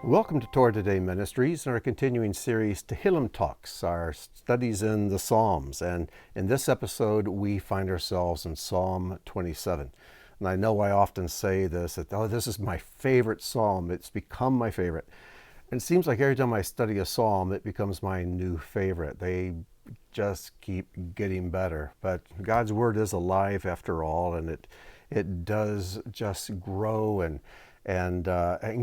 Welcome to Torah Today Ministries and our continuing series Tehillim Talks, our studies in the Psalms. And in this episode, we find ourselves in Psalm 27. And I know I often say this, that, this is my favorite psalm. It's become my favorite. And it seems like every time I study a psalm, it becomes my new favorite. They just keep getting better. But God's Word is alive after all, and it does just grow and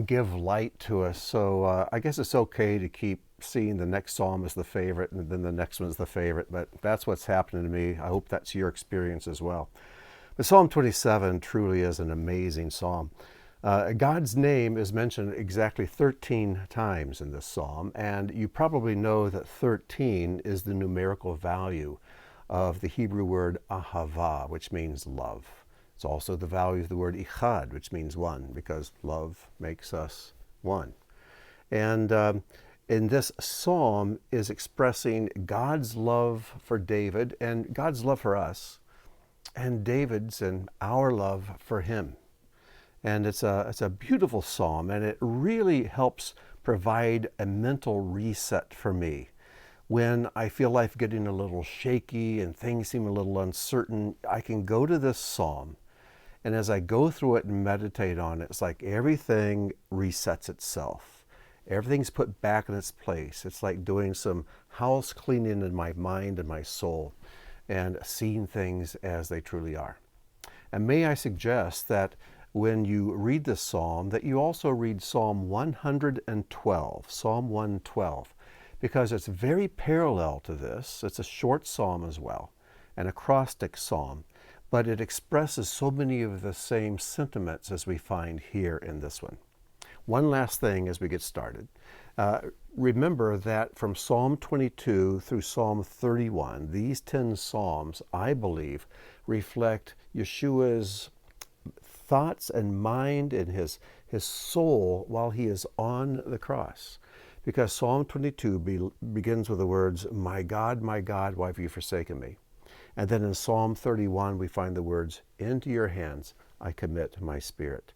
give light to us. So I guess it's okay to keep seeing the next psalm as the favorite and then the next one's the favorite, but that's what's happening to me. I hope that's your experience as well. But Psalm 27 truly is an amazing psalm. God's name is mentioned exactly 13 times in this psalm, and you probably know that 13 is the numerical value of the Hebrew word ahava, which means love. It's also the value of the word echad, which means one, because love makes us one. And in this psalm is expressing God's love for David and God's love for us, and David's and our love for him. And it's a beautiful psalm, and it really helps provide a mental reset for me. When I feel life getting a little shaky and things seem a little uncertain, I can go to this psalm. And as I go through it and meditate on it, it's like everything resets itself. Everything's put back in its place. It's like doing some house cleaning in my mind and my soul and seeing things as they truly are. And may I suggest that when you read this psalm, that you also read Psalm 112, Psalm 112, because it's very parallel to this. It's a short psalm as well, an acrostic psalm. But it expresses so many of the same sentiments as we find here in this one. One last thing as we get started. Remember that from Psalm 22 through Psalm 31, these 10 Psalms, I believe, reflect Yeshua's thoughts and mind and his soul while he is on the cross. Because Psalm 22 begins with the words, my God, why have you forsaken me? And then in Psalm 31, we find the words, into your hands I commit my spirit.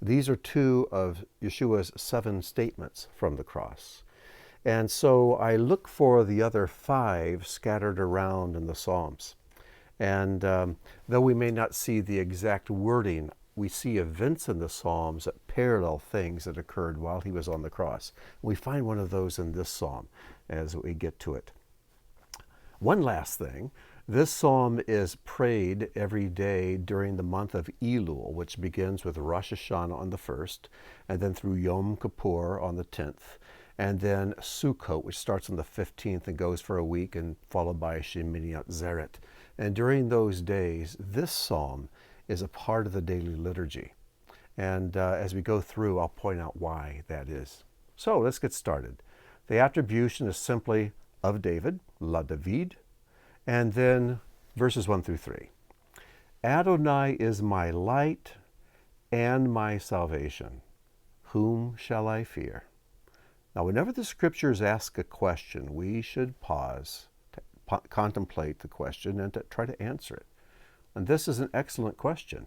These are two of Yeshua's 7 statements from the cross. And so I look for the other 5 scattered around in the Psalms. And though we may not see the exact wording, we see events in the Psalms that parallel things that occurred while he was on the cross. We find one of those in this psalm as we get to it. One last thing. This psalm is prayed every day during the month of Elul, which begins with Rosh Hashanah on the 1st, and then through Yom Kippur on the 10th, and then Sukkot, which starts on the 15th and goes for a week, and followed by Shemini Atzeret. And during those days, this psalm is a part of the daily liturgy. And as we go through, I'll point out why that is. So let's get started. The attribution is simply of David, La David, and then verses 1 through 3. Adonai is my light and my salvation. Whom shall I fear? Now, whenever the scriptures ask a question, we should pause, to contemplate the question, and to try to answer it. And this is an excellent question.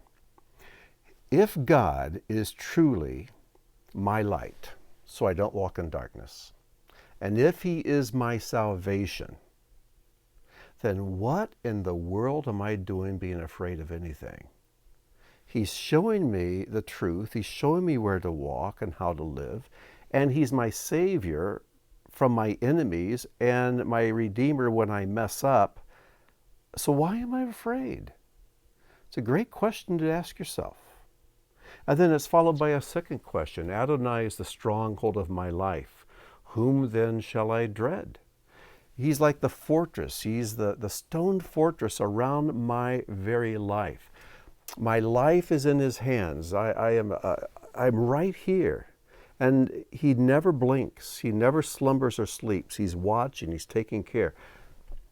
If God is truly my light, so I don't walk in darkness, and if he is my salvation, then what in the world am I doing being afraid of anything? He's showing me the truth. He's showing me where to walk and how to live. And he's my Savior from my enemies and my Redeemer when I mess up. So why am I afraid? It's a great question to ask yourself. And then it's followed by a second question. Adonai is the stronghold of my life. Whom then shall I dread? He's like the fortress. He's the stone fortress around my very life. My life is in his hands. I'm right here. And he never blinks. He never slumbers or sleeps. He's watching. He's taking care.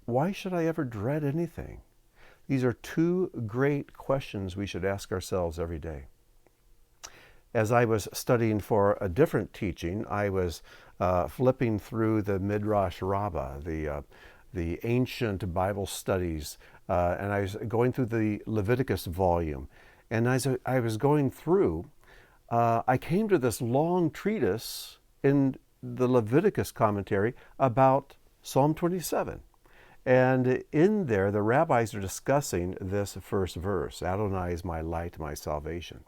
Why should I ever dread anything? These are 2 great questions we should ask ourselves every day. As I was studying for a different teaching, I was flipping through the Midrash Rabbah, the ancient Bible studies, and I was going through the Leviticus volume. And as I was going through, I came to this long treatise in the Leviticus commentary about Psalm 27. And in there, the rabbis are discussing this first verse, Adonai is my light, my salvation.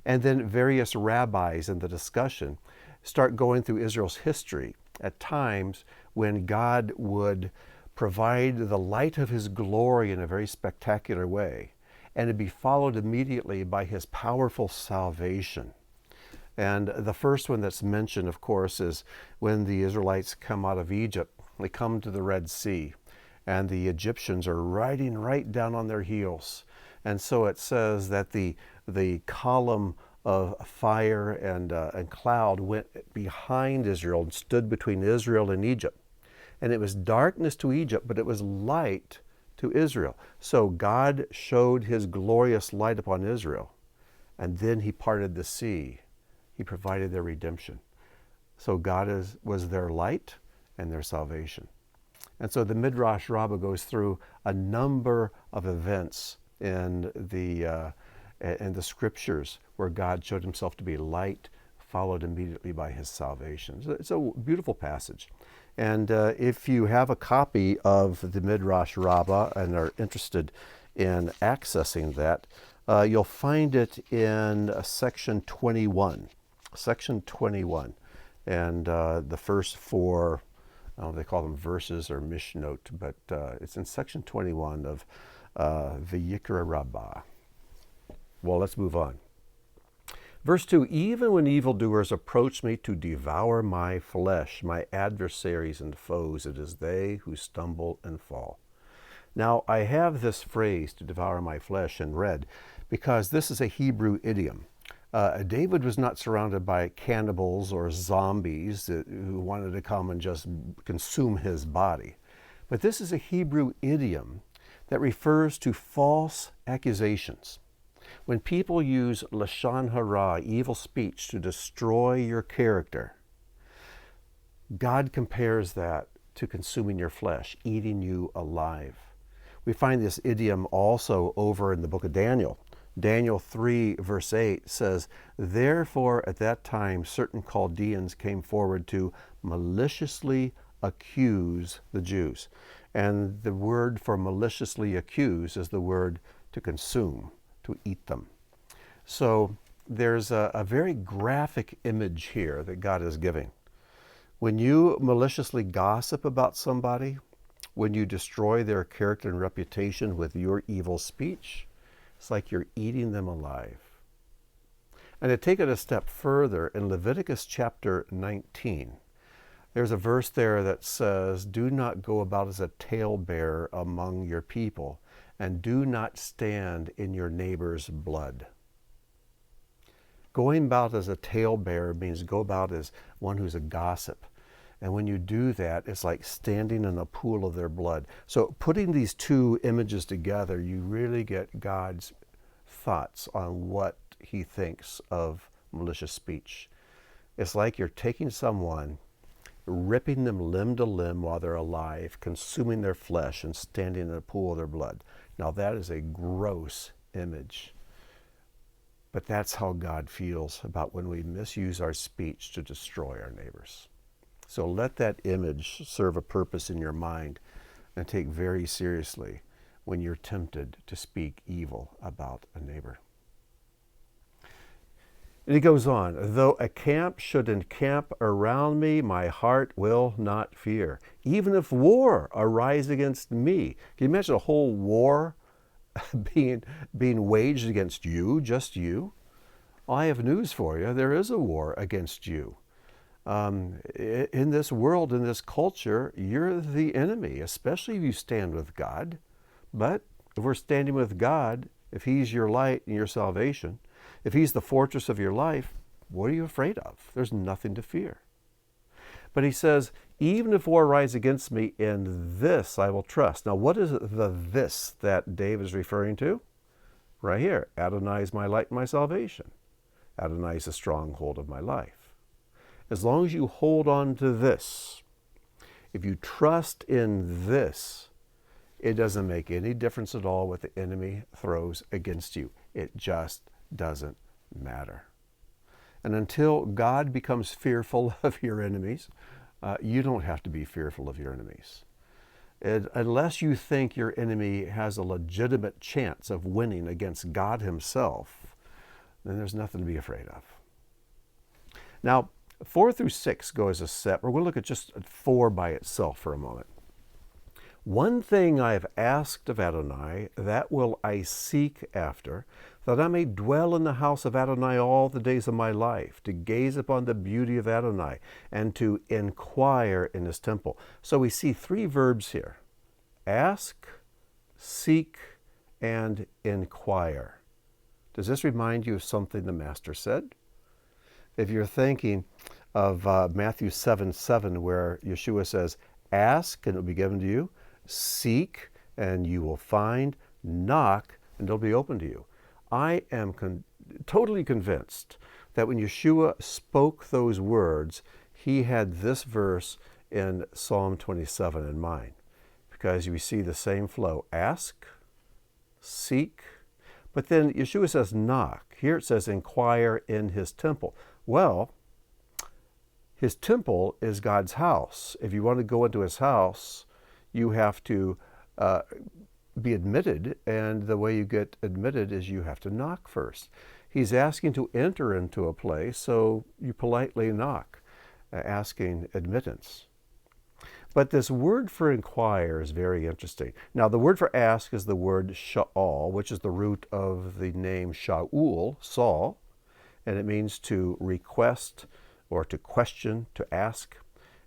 And then various rabbis in the discussion start going through Israel's history at times when God would provide the light of his glory in a very spectacular way, and it'd be followed immediately by his powerful salvation. And the first one that's mentioned, of course, is when the Israelites come out of Egypt. They come to the Red Sea, and the Egyptians are riding right down on their heels. And so it says that the column of fire and cloud went behind Israel and stood between Israel and Egypt. And it was darkness to Egypt, but it was light to Israel. So God showed his glorious light upon Israel, and then he parted the sea. He provided their redemption. So God was their light and their salvation. And so the Midrash Rabbah goes through a number of events in the scriptures where God showed himself to be light, followed immediately by his salvation. So it's a beautiful passage. And if you have a copy of the Midrash Rabbah and are interested in accessing that, you'll find it in section 21. Section 21. And the first four, they call them verses or mishnot, but it's in section 21 of Vayikra Rabbah. Well, let's move on. Verse 2, even when evildoers approach me to devour my flesh, my adversaries and foes, it is they who stumble and fall. Now, I have this phrase, to devour my flesh, in red, because this is a Hebrew idiom. David was not surrounded by cannibals or zombies who wanted to come and just consume his body. But this is a Hebrew idiom that refers to false accusations. When people use lashon hara, evil speech, to destroy your character, God compares that to consuming your flesh, eating you alive. We find this idiom also over in the book of Daniel. Daniel 3 verse 8 says, therefore at that time certain Chaldeans came forward to maliciously accuse the Jews. And the word for maliciously accuse is the word to consume, to eat them. So there's a very graphic image here that God is giving. When you maliciously gossip about somebody, when you destroy their character and reputation with your evil speech, it's like you're eating them alive. And to take it a step further, in Leviticus chapter 19, there's a verse there that says, do not go about as a talebearer among your people, and do not stand in your neighbor's blood. Going about as a talebearer means go about as one who's a gossip. And when you do that, it's like standing in a pool of their blood. So putting these two images together, you really get God's thoughts on what he thinks of malicious speech. It's like you're taking someone, ripping them limb to limb while they're alive, consuming their flesh, and standing in a pool of their blood. Now that is a gross image. But that's how God feels about when we misuse our speech to destroy our neighbors. So let that image serve a purpose in your mind and take very seriously when you're tempted to speak evil about a neighbor. And he goes on, though a camp should encamp around me, my heart will not fear. Even if war arise against me. Can you imagine a whole war being waged against you, just you? Well, I have news for you. There is a war against you. In this world, in this culture, you're the enemy, especially if you stand with God. But if we're standing with God, if he's your light and your salvation, if he's the fortress of your life, what are you afraid of? There's nothing to fear. But he says, even if war rise against me, in this I will trust. Now, what is the this that David is referring to? Right here, Adonai is my light and my salvation. Adonai is the stronghold of my life. As long as you hold on to this, if you trust in this, it doesn't make any difference at all what the enemy throws against you. It just doesn't matter. And until God becomes fearful of your enemies, you don't have to be fearful of your enemies. Unless you think your enemy has a legitimate chance of winning against God himself, then there's nothing to be afraid of. Now, 4 through 6 go as a set. We're going to look at just 4 by itself for a moment. One thing I have asked of Adonai, that will I seek after, that I may dwell in the house of Adonai all the days of my life, to gaze upon the beauty of Adonai, and to inquire in his temple. So we see 3 verbs here: ask, seek, and inquire. Does this remind you of something the Master said? If you're thinking of Matthew 7:7, where Yeshua says, ask and it will be given to you, seek and you will find, knock and it'll be open to you. I am totally convinced that when Yeshua spoke those words, he had this verse in Psalm 27 in mind, because we see the same flow: ask, seek, but then Yeshua says knock. Here it says inquire in his temple. Well, his temple is God's house. If you want to go into his house, you have to be admitted, and the way you get admitted is you have to knock first. He's asking to enter into a place, so you politely knock, asking admittance. But this word for inquire is very interesting. Now, the word for ask is the word sha'al, which is the root of the name Shaul, Saul, and it means to request or to question, to ask.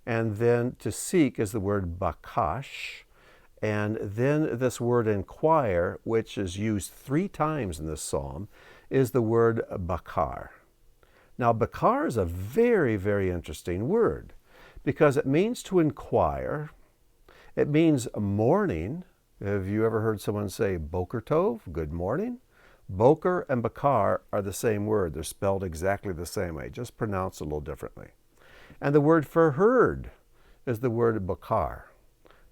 And then to seek is the word bakash. And then this word inquire, which is used 3 times in this psalm, is the word bakar. Now, bakar is a very, very interesting word, because it means to inquire. It means morning. Have you ever heard someone say boker tov, good morning? Boker and bakar are the same word. They're spelled exactly the same way, just pronounced a little differently. And the word for herd is the word bakar.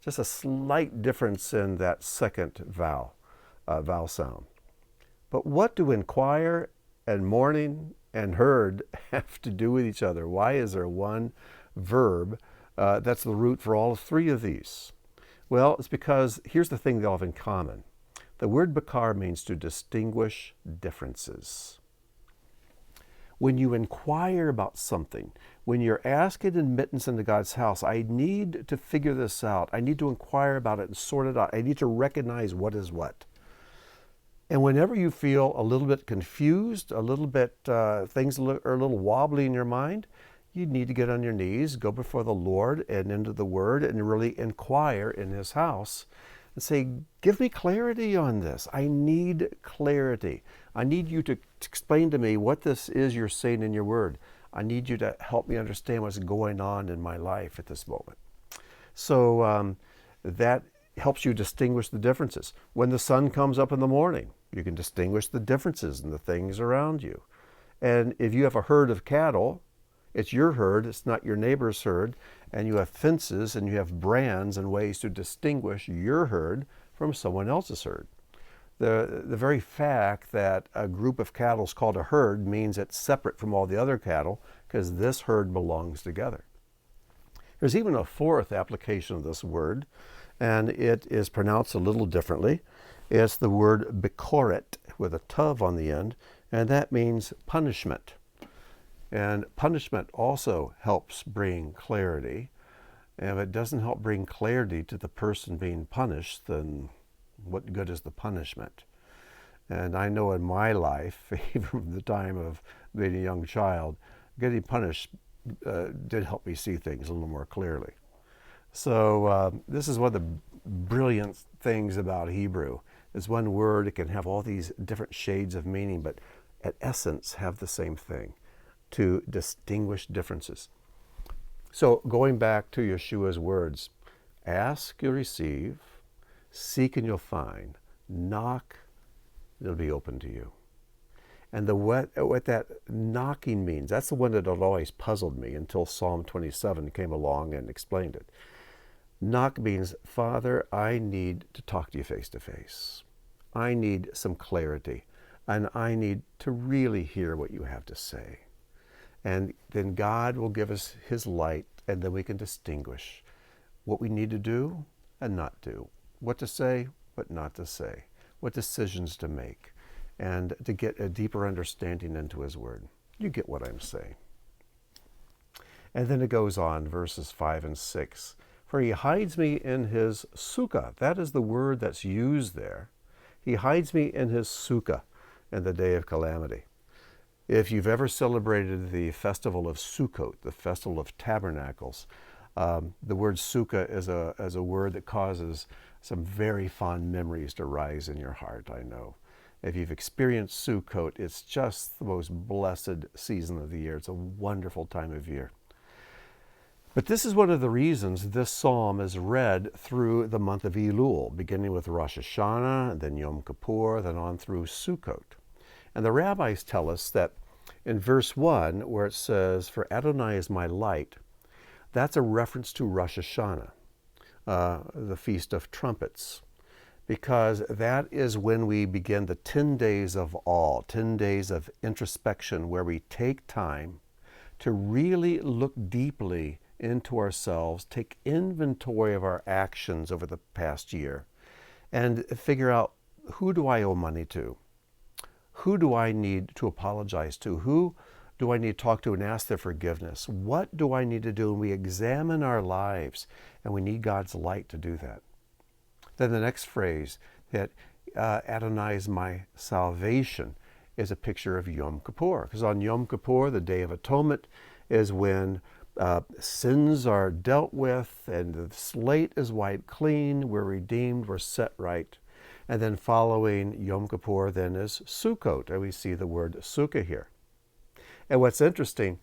Just a slight difference in that second vowel sound. But what do inquire and morning and herd have to do with each other? Why is there one verb that's the root for all 3 of these? Well, it's because here's the thing they all have in common. The word bakar means to distinguish differences. When you inquire about something, when you're asking admittance into God's house, I need to figure this out. I need to inquire about it and sort it out. I need to recognize what is what. And whenever you feel a little bit confused, a little bit, things are a little wobbly in your mind, you need to get on your knees, go before the Lord and into the Word and really inquire in his house and say, give me clarity on this. I need clarity. I need you to explain to me what this is you're saying in your Word. I need you to help me understand what's going on in my life at this moment. So that helps you distinguish the differences. When the sun comes up in the morning, you can distinguish the differences in the things around you. And if you have a herd of cattle, it's your herd, it's not your neighbor's herd, and you have fences and you have brands and ways to distinguish your herd from someone else's herd. The very fact that a group of cattle is called a herd means it's separate from all the other cattle, because this herd belongs together. There's even a 4th application of this word, and it is pronounced a little differently. It's the word bikoret with a tav on the end, and that means punishment. And punishment also helps bring clarity. And if it doesn't help bring clarity to the person being punished, then what good is the punishment? And I know in my life, even from the time of being a young child, getting punished did help me see things a little more clearly. So this is one of the brilliant things about Hebrew. It's one word, it can have all these different shades of meaning, but at essence have the same thing, to distinguish differences. So going back to Yeshua's words, ask, you'll receive, seek and you'll find, knock, it'll be open to you. And what that knocking means, that's the one that had always puzzled me until Psalm 27 came along and explained it. Knock means, Father, I need to talk to you face to face. I need some clarity, and I need to really hear what you have to say. And then God will give us his light, and then we can distinguish what we need to do and not do, what to say, what not to say, what decisions to make, and to get a deeper understanding into his word. You get what I'm saying. And then it goes on, verses 5 and 6. For he hides me in his sukkah. That is the word that's used there. He hides me in his sukkah in the day of calamity. If you've ever celebrated the festival of Sukkot, the festival of tabernacles, the word sukkah is a word that causes some very fond memories to rise in your heart, I know. If you've experienced Sukkot, it's just the most blessed season of the year. It's a wonderful time of year. But this is one of the reasons this psalm is read through the month of Elul, beginning with Rosh Hashanah, then Yom Kippur, then on through Sukkot. And the rabbis tell us that in verse 1, where it says, for Adonai is my light, that's a reference to Rosh Hashanah, the Feast of Trumpets, because that is when we begin the 10 days of awe, 10 days of introspection, where we take time to really look deeply into ourselves, take inventory of our actions over the past year, and figure out, who do I owe money to? Who do I need to apologize to? Who do I need to talk to and ask their forgiveness? What do I need to do? And we examine our lives, and we need God's light to do that. Then the next phrase, that Adonai is my salvation, is a picture of Yom Kippur. Because on Yom Kippur, the Day of Atonement, is when sins are dealt with and the slate is wiped clean, we're redeemed, we're set right. And then following Yom Kippur then is Sukkot, and we see the word sukkah here. And what's interesting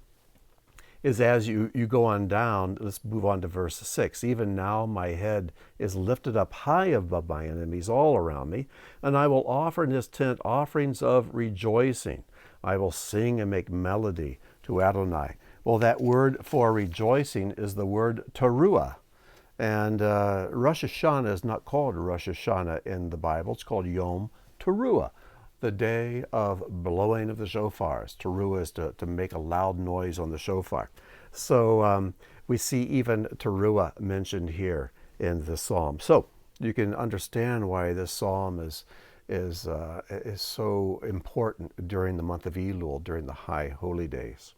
is as you go on down, let's move on to verse 6. Even now my head is lifted up high above my enemies all around me, and I will offer in his tent offerings of rejoicing. I will sing and make melody to Adonai. Well, that word for rejoicing is the word teruah. And Rosh Hashanah is not called Rosh Hashanah in the Bible. It's called Yom Teruah, the day of blowing of the shofars. Teruah is to make a loud noise on the shofar. So we see even Teruah mentioned here in the psalm. So you can understand why this psalm is so important during the month of Elul, during the high holy days.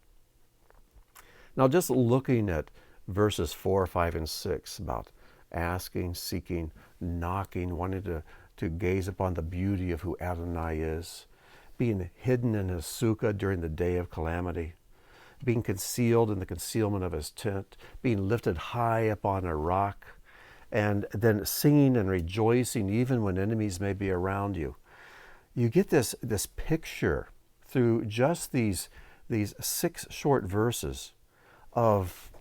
Now, just looking at verses 4, 5, and 6 about asking, seeking, knocking, wanting to gaze upon the beauty of who Adonai is, being hidden in his sukkah during the day of calamity, being concealed in the concealment of his tent, being lifted high upon a rock, and then singing and rejoicing even when enemies may be around you. You get this picture through just these 6 short verses of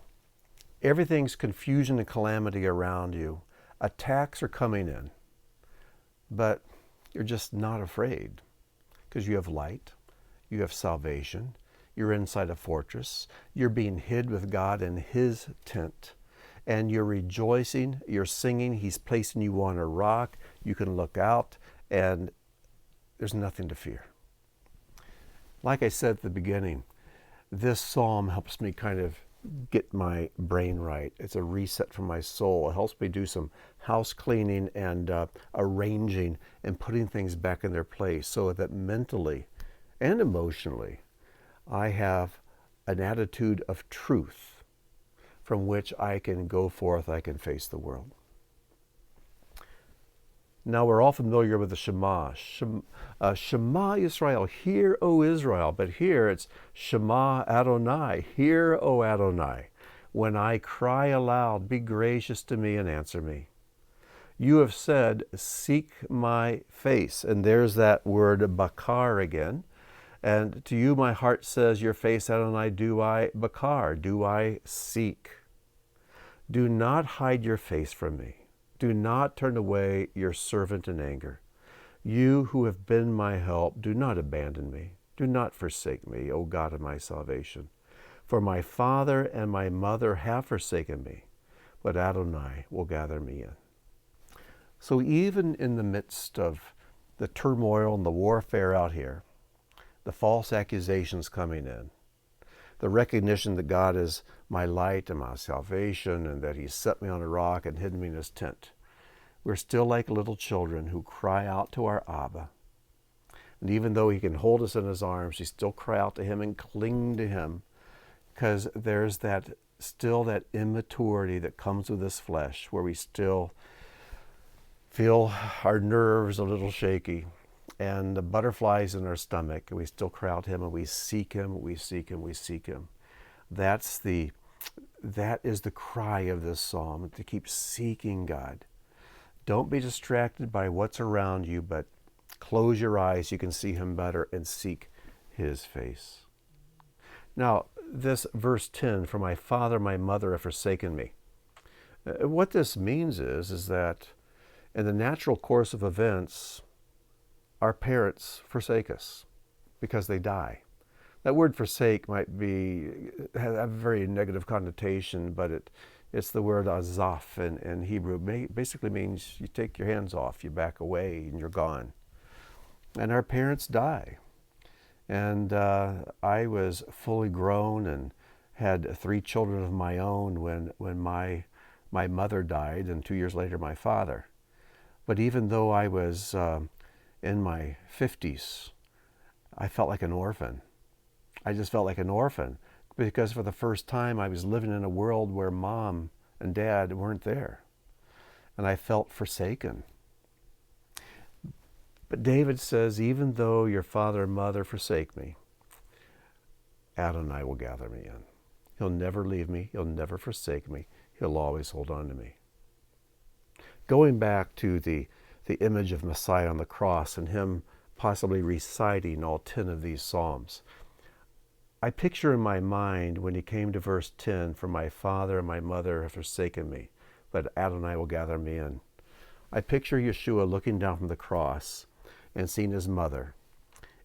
everything's confusion and calamity around you. Attacks are coming in, but you're just not afraid because you have light, you have salvation, you're inside a fortress, you're being hid with God in his tent, and you're rejoicing, you're singing, he's placing you on a rock, you can look out, and there's nothing to fear. Like I said at the beginning, this psalm helps me kind of get my brain right. It's a reset for my soul. It helps me do some house cleaning and arranging and putting things back in their place so that mentally and emotionally I have an attitude of truth from which I can go forth, I can face the world. Now we're all familiar with the Shema. Shema Yisrael, hear, O Israel. But here it's Shema Adonai, hear, O Adonai. When I cry aloud, be gracious to me and answer me. You have said, seek my face. And there's that word bakar again. And to you my heart says, your face, Adonai, do I bakar, do I seek. Do not hide your face from me. Do not turn away your servant in anger. You who have been my help, do not abandon me. Do not forsake me, O God of my salvation. For my father and my mother have forsaken me, but Adonai will gather me in. So even in the midst of the turmoil and the warfare out here, the false accusations coming in, the recognition that God is my light and my salvation, and that He's set me on a rock and hidden me in His tent. We're still like little children who cry out to our Abba. And even though He can hold us in His arms, we still cry out to Him and cling to Him, because there's still that immaturity that comes with this flesh, where we still feel our nerves a little shaky and the butterflies in our stomach, and we still cry out to Him, and we seek Him, we seek Him, we seek Him. That is the cry of this psalm, to keep seeking God. Don't be distracted by what's around you, but close your eyes, you can see Him better, and seek His face. Now, this verse 10, for my father, my mother have forsaken me. What this means is that in the natural course of events, our parents forsake us because they die. That word forsake might have a very negative connotation, but it's the word azaf in Hebrew. Basically means you take your hands off, you back away, and you're gone. And our parents die. And I was fully grown and had 3 children of my own when my mother died, and 2 years later my father. But even though I was in my 50s, I felt like an orphan. I just felt like an orphan, because for the first time I was living in a world where Mom and Dad weren't there. And I felt forsaken. But David says, even though your father and mother forsake me, Adonai will gather me in. He'll never leave me. He'll never forsake me. He'll always hold on to me. Going back to the image of Messiah on the cross and Him possibly reciting all 10 of these Psalms, I picture in my mind when He came to verse 10, for my father and my mother have forsaken me, but Adonai will gather me in. I picture Yeshua looking down from the cross and seeing His mother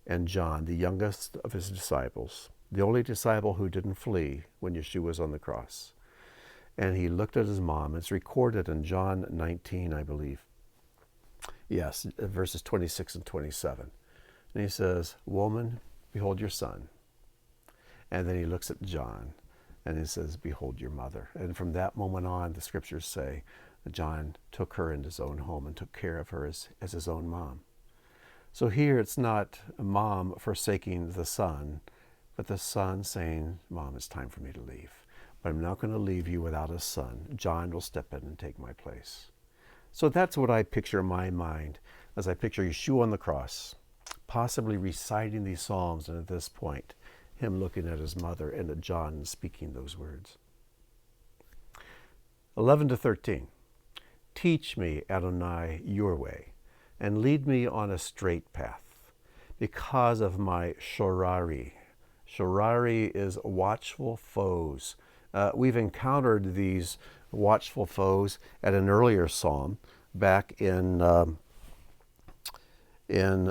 and John, the youngest of His disciples, the only disciple who didn't flee when Yeshua was on the cross. And He looked at His mom. It's recorded in John 19, I believe. Yes, verses 26 and 27. And He says, woman, behold your son. And then He looks at John and He says, behold your mother. And from that moment on, the scriptures say that John took her into his own home and took care of her as his own mom. So here it's not a mom forsaking the son, but the son saying, Mom, it's time for me to leave. But I'm not going to leave you without a son. John will step in and take my place. So that's what I picture in my mind as I picture Yeshua on the cross, possibly reciting these Psalms, and at this point, Him looking at His mother and at John speaking those words. 11 to 13. Teach me, Adonai, your way, and lead me on a straight path, because of my shorari. Shorari is watchful foes. We've encountered these watchful foes at an earlier psalm, back in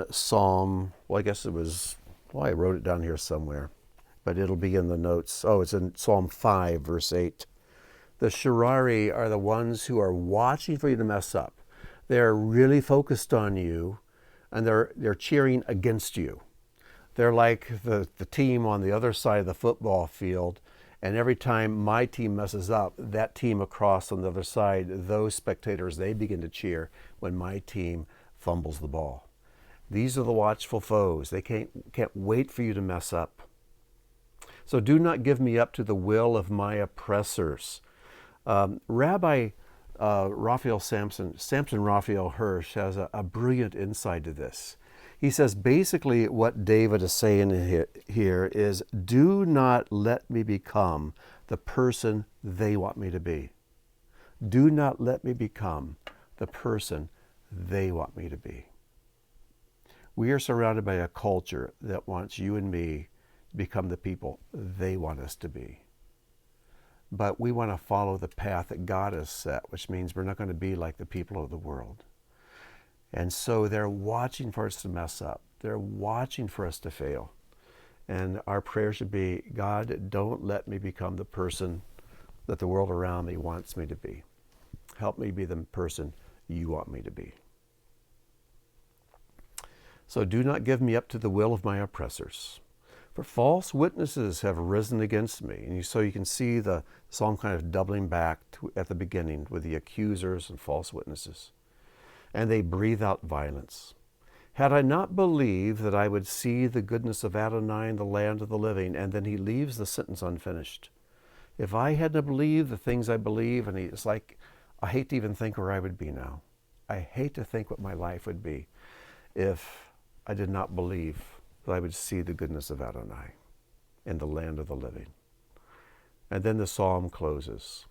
Psalm, well, I guess it was, well, I wrote it down here somewhere, but it'll be in the notes. Oh, it's in Psalm 5, verse 8. The shorari are the ones who are watching for you to mess up. They're really focused on you, and they're cheering against you. They're like the team on the other side of the football field, and every time my team messes up, that team across on the other side, those spectators, they begin to cheer when my team fumbles the ball. These are the watchful foes. They can't wait for you to mess up. So do not give me up to the will of my oppressors. Rabbi Raphael Samson Raphael Hirsch has a brilliant insight to this. He says basically what David is saying here is, do not let me become the person they want me to be. Do not let me become the person they want me to be. We are surrounded by a culture that wants you and me to become the people they want us to be. But we want to follow the path that God has set, which means we're not going to be like the people of the world. And so they're watching for us to mess up. They're watching for us to fail. And our prayer should be, God, don't let me become the person that the world around me wants me to be. Help me be the person you want me to be. So do not give me up to the will of my oppressors, For false witnesses have risen against me. And so you can see the psalm kind of doubling back at the beginning with the accusers and false witnesses. And they breathe out violence. Had I not believed that I would see the goodness of Adonai in the land of the living, and then he leaves the sentence unfinished. If I hadn't believed the things I believe, and it's like, I hate to even think where I would be now. I hate to think what my life would be if I did not believe that I would see the goodness of Adonai in the land of the living. And then the psalm closes.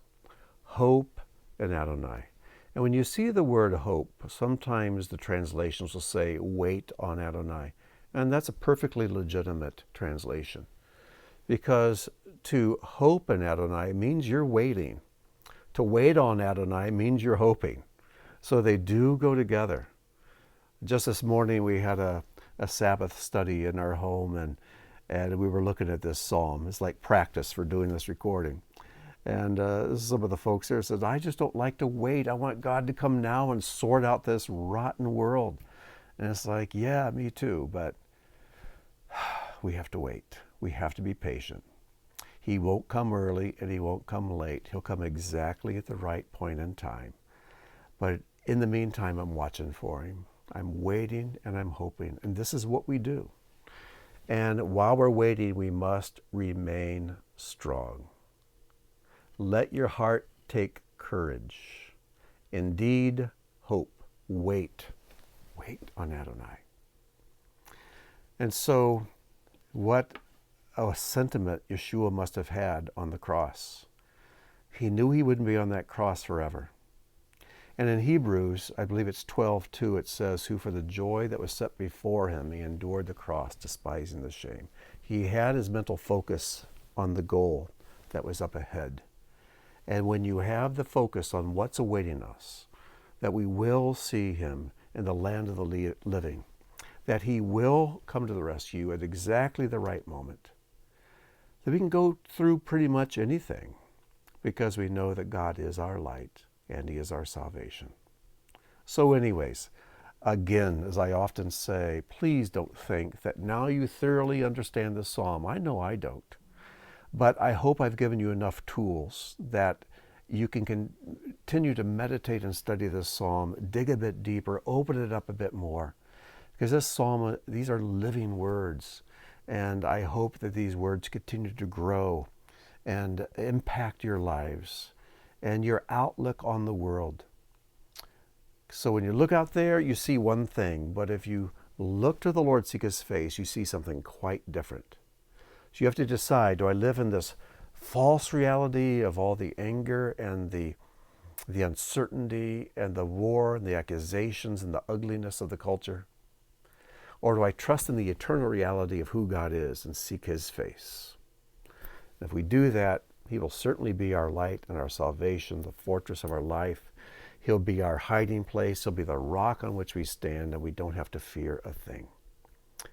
Hope in Adonai. And when you see the word hope, sometimes the translations will say, wait on Adonai. And that's a perfectly legitimate translation. Because to hope in Adonai means you're waiting. To wait on Adonai means you're hoping. So they do go together. Just this morning we had a Sabbath study in our home, and we were looking at this psalm. It's like practice for doing this recording. And some of the folks there said, I just don't like to wait. I want God to come now and sort out this rotten world. And it's like, yeah, me too, but we have to wait. We have to be patient. He won't come early and he won't come late. He'll come exactly at the right point in time. But in the meantime, I'm watching for him. I'm waiting and I'm hoping. And this is what we do. And while we're waiting, we must remain strong. Let your heart take courage. Indeed, hope. Wait. Wait on Adonai. And so, what a sentiment Yeshua must have had on the cross. He knew he wouldn't be on that cross forever. And in Hebrews, I believe it's 12:2, it says, who for the joy that was set before him, he endured the cross, despising the shame. He had his mental focus on the goal that was up ahead. And when you have the focus on what's awaiting us, that we will see him in the land of the living, that he will come to the rescue at exactly the right moment, that we can go through pretty much anything because we know that God is our light and he is our salvation. So anyways, again, as I often say, please don't think that now you thoroughly understand this psalm. I know I don't. But I hope I've given you enough tools that you can continue to meditate and study this psalm, dig a bit deeper, open it up a bit more. Because this psalm, these are living words. And I hope that these words continue to grow and impact your lives and your outlook on the world. So when you look out there, you see one thing. But if you look to the Lord, seek his face, you see something quite different. So you have to decide, do I live in this false reality of all the anger and the uncertainty and the war and the accusations and the ugliness of the culture? Or do I trust in the eternal reality of who God is and seek his face? And if we do that, he will certainly be our light and our salvation, the fortress of our life. He'll be our hiding place. He'll be the rock on which we stand, and we don't have to fear a thing.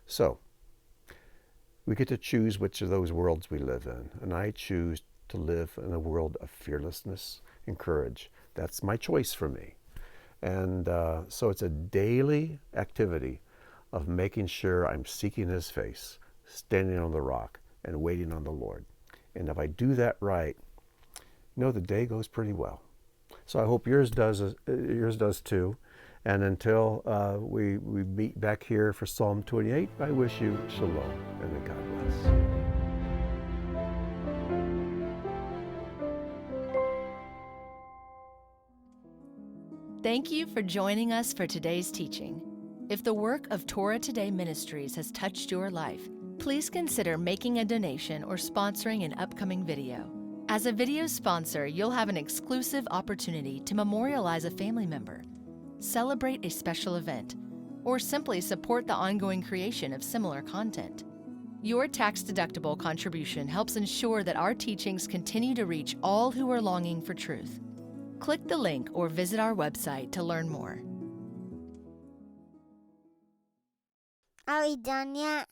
So, we get to choose which of those worlds we live in. And I choose to live in a world of fearlessness and courage. That's my choice for me. And so it's a daily activity of making sure I'm seeking his face, standing on the rock, and waiting on the Lord. And if I do that right, the day goes pretty well. So I hope yours does too. And until we meet back here for Psalm 28, I wish you shalom and may God bless. Thank you for joining us for today's teaching. If the work of Torah Today Ministries has touched your life, please consider making a donation or sponsoring an upcoming video. As a video sponsor, you'll have an exclusive opportunity to memorialize a family member, celebrate a special event, or simply support the ongoing creation of similar content. Your tax-deductible contribution helps ensure that our teachings continue to reach all who are longing for truth. Click the link or visit our website to learn more. Are we done yet?